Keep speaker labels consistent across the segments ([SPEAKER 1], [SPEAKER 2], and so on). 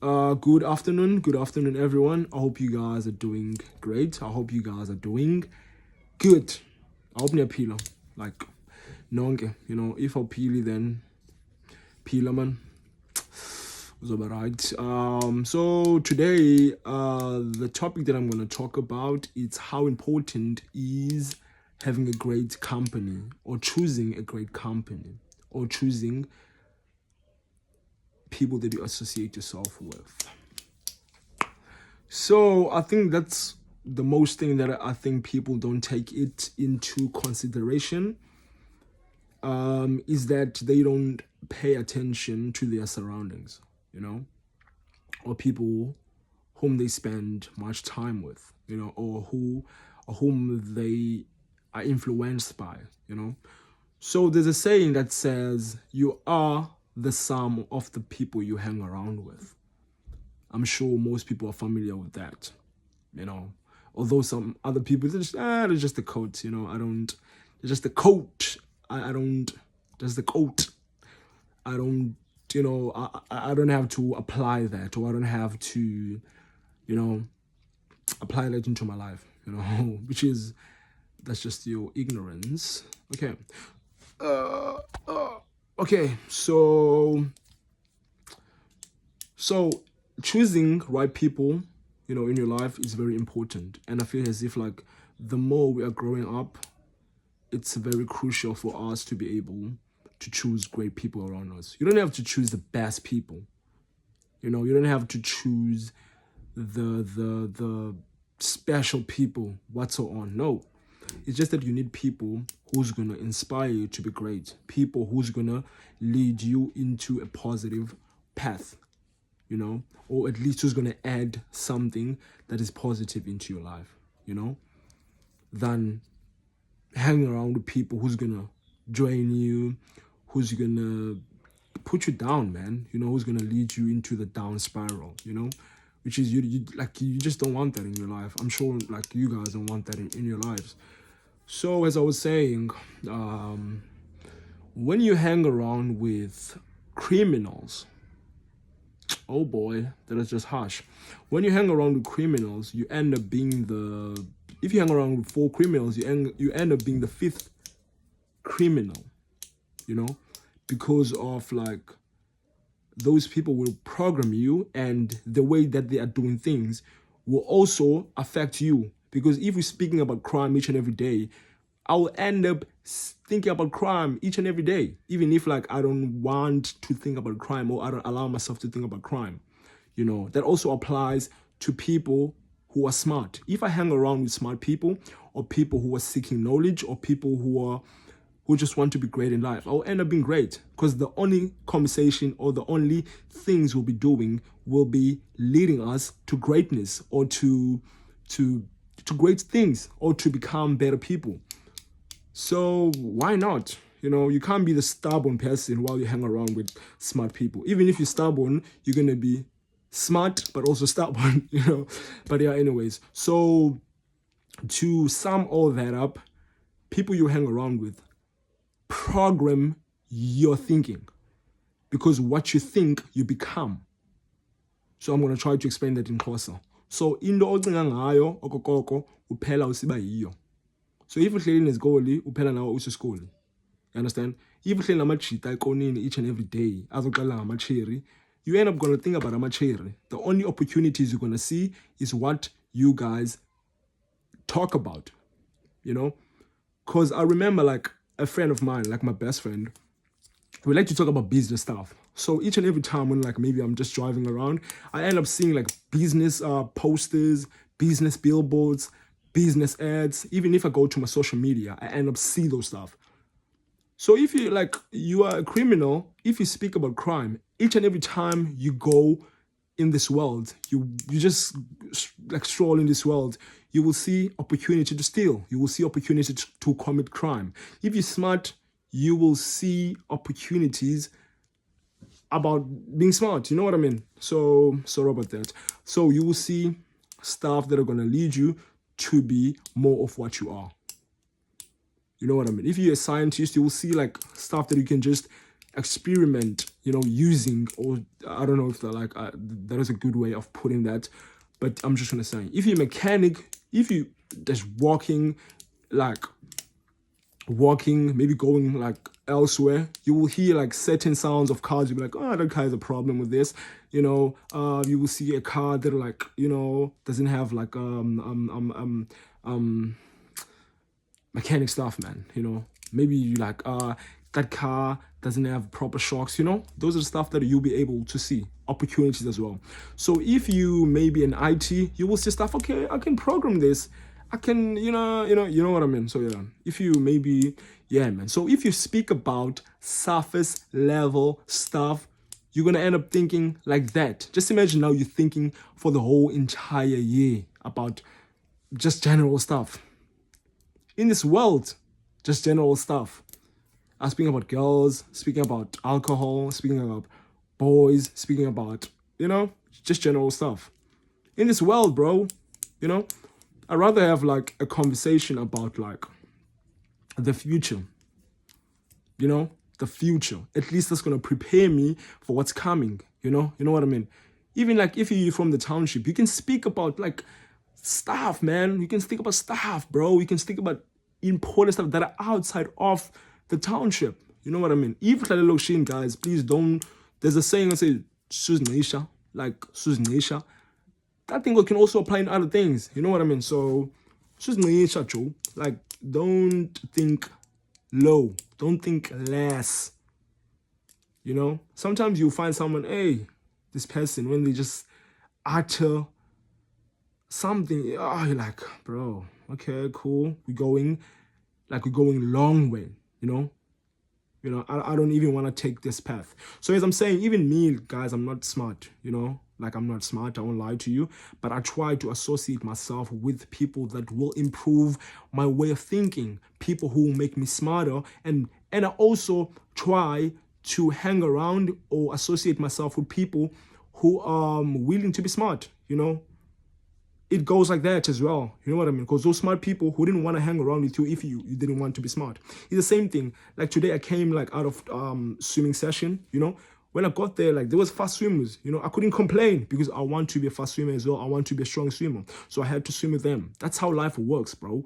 [SPEAKER 1] Good afternoon, everyone. I hope you guys are doing great. I hope you guys are doing good. I hope you're like nonke. If I pili, then pila man. Was about right. So today, the topic that I'm gonna talk about is how important is having a great company, or choosing a great company, or choosing people that you associate yourself with. So I think that's the most thing that I think people don't take it into consideration, is that they don't pay attention to their surroundings, or people whom they spend much time with, or whom they are influenced by, So there's a saying that says you are the sum of the people you hang around with. I'm sure most people are familiar with that, Although some other people, they're just the quote, it's just the quote. I don't, just the quote. I don't, I don't have to apply that, or I don't have to, apply that into my life, which is, that's just your ignorance. Okay. Okay, so choosing right people, in your life is very important. And I feel as if like the more we are growing up, it's very crucial for us to be able to choose great people around us. You don't have to choose the best people. You don't have to choose the special people, what so on. No. It's just that you need people who's gonna inspire you to be great. People who's gonna lead you into a positive path, or at least who's gonna add something that is positive into your life, than hanging around with people who's gonna drain you, who's gonna put you down, man. Who's gonna lead you into the down spiral, which is you just don't want that in your life. I'm sure like you guys don't want that in your lives. So as I was saying, when you hang around with criminals, oh boy, that is just harsh. When you hang around with criminals, you end up being if you hang around with 4 criminals, you end up being the 5th criminal, because of like those people will program you, and the way that they are doing things will also affect you. Because if we're speaking about crime each and every day, I will end up thinking about crime each and every day, even if like I don't want to think about crime, or I don't allow myself to think about crime. That also applies to people who are smart. If I hang around with smart people, or people who are seeking knowledge, or people who just want to be great in life, I'll end up being great, because the only conversation or the only things we'll be doing will be leading us to greatness, or to great things, or to become better people. So why not? You can't be the stubborn person while you hang around with smart people. Even if you're stubborn, you're going to be smart, but also stubborn, But yeah, anyways. So to sum all that up, people you hang around with program your thinking, because what you think, you become. So I'm going to try to explain that in Xhosa. So into ocinga ngayo okokoko uphela usiba yiyo. So if uhleli nezigoli uphela nawe usisikoli. You understand? If uhleli namajita ekonini each and every day azoxela ngamacherry, you end up going to think about amacherry. The only opportunities you're going to see is what you guys talk about, Because I remember like a friend of mine, like my best friend, we like to talk about business stuff. So each and every time when like maybe I'm just driving around, I end up seeing like business posters, business billboards, business ads. Even if I go to my social media, I end up see those stuff. So if you are a criminal, if you speak about crime, each and every time you go in this world, you just like stroll in this world, you will see opportunity to steal. You will see opportunity to commit crime. If you're smart, you will see opportunities about being smart. You know what I mean? So sorry about that. So you will see stuff that are going to lead you to be more of what you are. You know what I mean? If you're a scientist, you will see like stuff that you can just experiment using, or I don't know if they're like that is a good way of putting that, but I'm just gonna say, if you're a mechanic, if you just walking, maybe going like elsewhere, you will hear like certain sounds of cars. You'll be like, oh, that car has a problem with this. You will see a car that like, doesn't have like mechanic stuff, man. Maybe you like that car doesn't have proper shocks. Those are the stuff that you'll be able to see opportunities as well. So if you maybe in IT, you will see stuff. Okay, I can program this. I can, you know what I mean. So yeah, if you maybe, yeah, man. So if you speak about surface level stuff, you're gonna end up thinking like that. Just imagine now you're thinking for the whole entire year about just general stuff. In this world, just general stuff. I'm speaking about girls, speaking about alcohol, speaking about boys, speaking about, just general stuff. In this world, bro, I'd rather have like a conversation about like the future. The future. At least that's gonna prepare me for what's coming. You know what I mean? Even like if you're from the township, you can speak about like stuff, man. You can speak about stuff, bro. You can speak about important stuff that are outside of the township. You know what I mean? If guys, please don't. There's a saying that says "Suznisha," like Suznisha. That thing can also apply in other things. You know what I mean? So, Suznisha, Joe. Like, don't think low. Don't think less. Sometimes you find someone, hey, this person, when they just utter something, you're like, bro, okay, cool. We're going a long way, I don't even want to take this path. So as I'm saying, even me, guys, I'm not smart, like I'm not smart, I won't lie to you, but I try to associate myself with people that will improve my way of thinking, people who will make me smarter, and I also try to hang around or associate myself with people who are willing to be smart, It goes like that as well. You know what I mean? Because those smart people who didn't want to hang around with you if you didn't want to be smart. It's the same thing. Like today I came like out of swimming session, When I got there, like there was fast swimmers, I couldn't complain because I want to be a fast swimmer as well. I want to be a strong swimmer. So I had to swim with them. That's how life works, bro.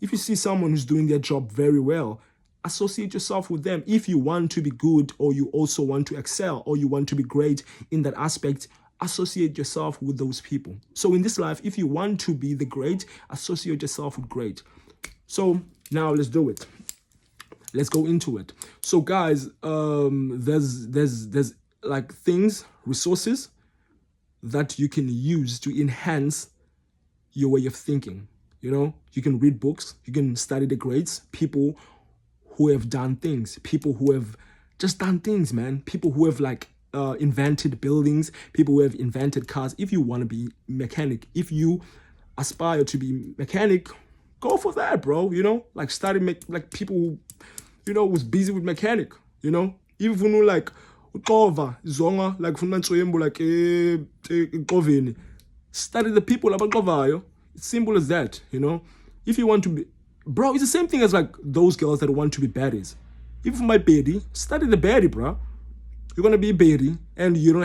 [SPEAKER 1] If you see someone who's doing their job very well, associate yourself with them. If you want to be good, or you also want to excel, or you want to be great in that aspect, associate yourself with those people. So in this life, if you want to be the great, associate yourself with great. So now let's do it. Let's go into it. So guys, there's like resources that you can use to enhance your way of thinking. You can read books, you can study the greats, people who have done things, people who have just done things, man. People who have like invented buildings, people who have invented cars. If you want to be mechanic, if you aspire to be mechanic, go for that, bro. Like study like people who, was busy with mechanic. Even if you know like uqova zonga like funa ntswembu like eqoveni, study the people abaqovayo. It's simple as that. If you want to be, bro, it's the same thing as like those girls that want to be baddies. If you my baddie, study the baddie, bro. You're gonna be a baddie and you don't